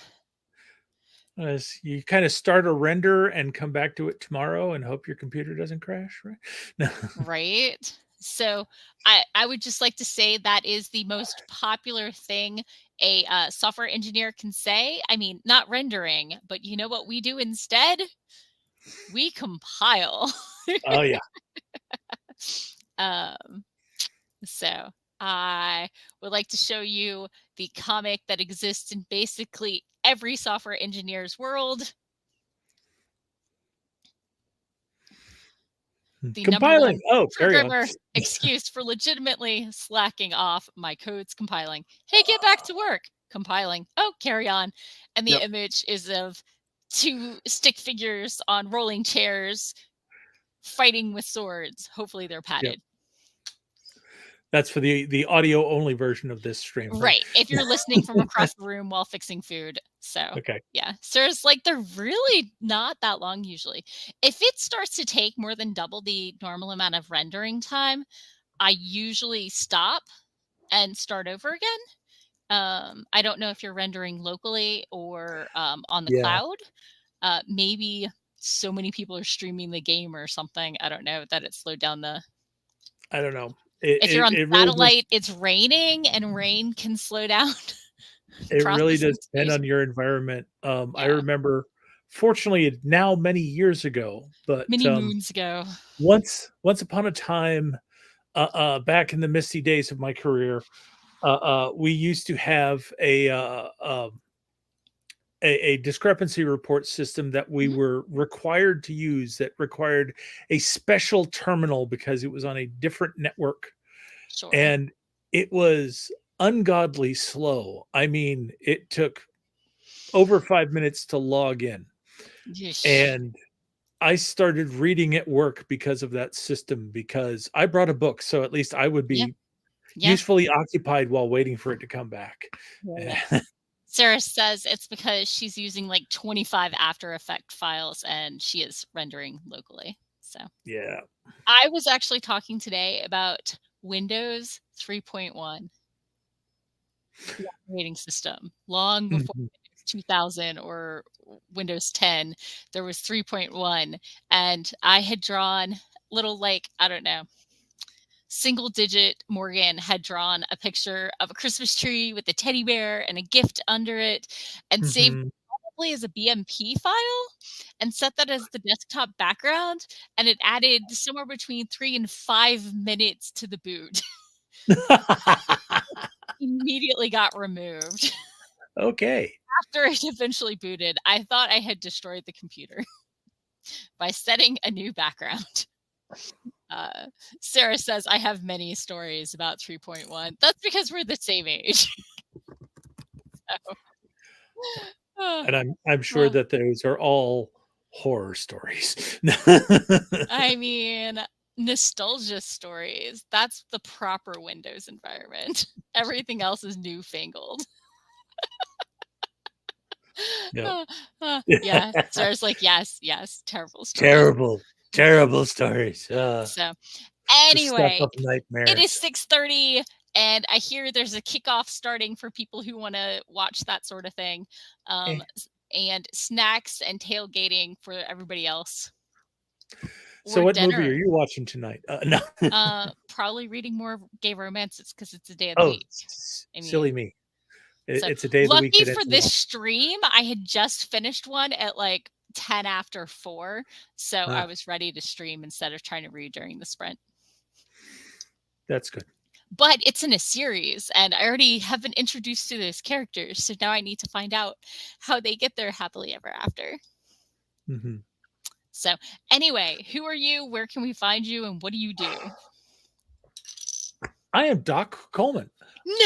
kind of start a render and come back to it tomorrow and hope your computer doesn't crash, right? No. Right. So I would just like to say that is the most popular thing a software engineer can say. I mean, not rendering, but you know what we do instead? We compile. Oh yeah. So I would like to show you the comic that exists in basically every software engineer's world. The compiling. Programmer excuse for legitimately slacking off. My code's compiling. Hey, get back to work. Compiling. Oh, carry on. And the image is of two stick figures on rolling chairs fighting with swords. Hopefully they're padded. That's for the audio only version of this stream. Right. If you're listening from across the room while fixing food. So yeah. So it's like, they're really not that long usually. If it starts to take more than double the normal amount of rendering time, I usually stop and start over again. I don't know if you're rendering locally or on the cloud. Maybe so many people are streaming the game or something. I don't know that it slowed down the. I don't know. If you're on satellite, it's raining and rain can slow down. It really does depend on your environment. I remember, fortunately, now many years ago, but many moons ago, once upon a time, back in the misty days of my career, we used to have a discrepancy report system that we were required to use, that required a special terminal because it was on a different network. And it was ungodly slow. I mean, it took over 5 minutes to log in. And I started reading at work because of that system, because I brought a book. So at least I would be Yeah. usefully occupied while waiting for it to come back. Yeah. Sarah says it's because she's using like 25 After Effects files and she is rendering locally. So Yeah. I was actually talking today about Windows 3.1, the operating system. Long before Mhm. 2000 or Windows 10, there was 3.1, and I had drawn little, like, I don't know, single digit Morgan had drawn a picture of a Christmas tree with a teddy bear and a gift under it and saved Mhm. probably as a BMP file and set that as the desktop background, and it added somewhere between 3 and 5 minutes to the boot. Immediately got removed. Okay. After it eventually booted, I thought I had destroyed the computer by setting a new background. Uh, Sarah says, I have many stories about 3.1. That's because we're the same age. So, And I'm sure well, that those are all horror stories. I mean, nostalgia stories. That's the proper Windows environment. Everything else is newfangled. Yep. Yeah. Sarah's like, yes, yes, terrible stories. Terrible, terrible stories. So, The stuff anyway, of it is nightmares. 6:30, and I hear there's a kickoff starting for people who wanna watch that sort of thing, Eh. and snacks and tailgating for everybody else, So or what movie are dinner. you watching tonight? No. Probably reading more gay romances because it's a day of the Oh, week. I silly mean, me. so It's a day of the week lucky that for ends this well. stream, I had just finished one at, like, 10 after 4, so I Ah, was ready to stream instead of trying to read during the sprint. that's good. But it's in a series, and I already have been introduced to those characters, so now I need to find out how they get there happily ever after. Mhm. So, anyway, who are you? Where can we find you? And what do you do? I am Doc Coleman.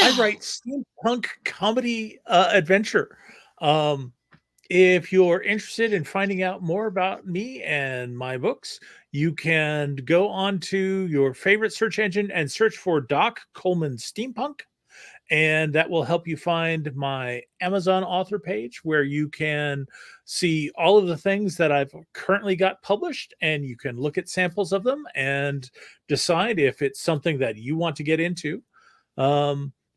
I No! write steampunk comedy adventure. Um, if you're interested in finding out more about me and my books, you can go on to your favorite search engine and search for Doc Coleman Steampunk. And that will help you find my Amazon author page where you can see all of the things that I've currently got published, and you can look at samples of them and decide if it's something that you want to get into.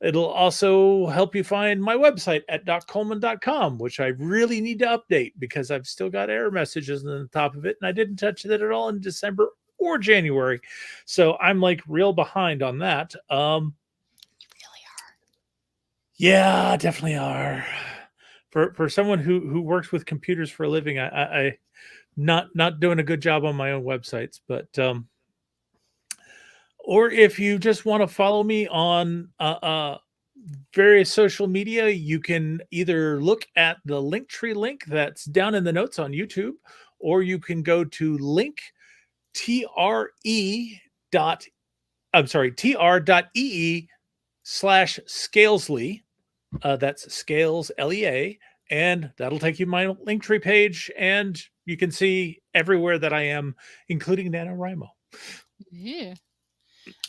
It'll also help you find my website at doccoleman.com, which I really need to update because I've still got error messages on the top of it, and I didn't touch that at all in December or January. So I'm like real behind on that. You really are. Yeah, definitely are. For someone who works with computers for a living, I not doing a good job on my own websites, but or if you just want to follow me on various social media, you can either look at the Linktree link that's down in the notes on YouTube, or you can go to dot tr.ee/Scalesley. That's Scales LEA, and that'll take you to my Linktree page, and you can see everywhere that I am, including NaNoWriMo. Yeah.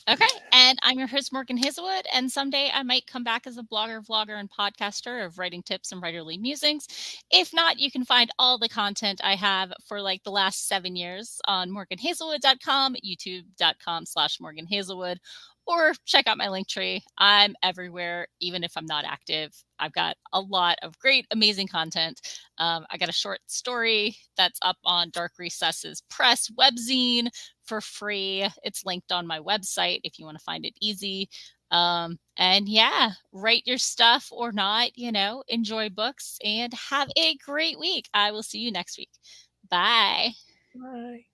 Okay, and I'm your host, Morgan Hazelwood, and someday I might come back as a blogger, vlogger, and podcaster of writing tips and writerly musings. If not, you can find all the content I have for like the last 7 years on morganhazelwood.com, youtube.com/Morgan Hazelwood, or check out my link tree. I'm everywhere, even if I'm not active. I've got a lot of great, amazing content. I got a short story that's up on Dark Recesses Press webzine for free. It's linked on my website if you want to find it easy. And yeah, write your stuff or not, enjoy books and have a great week. I will see you next week. Bye. Bye.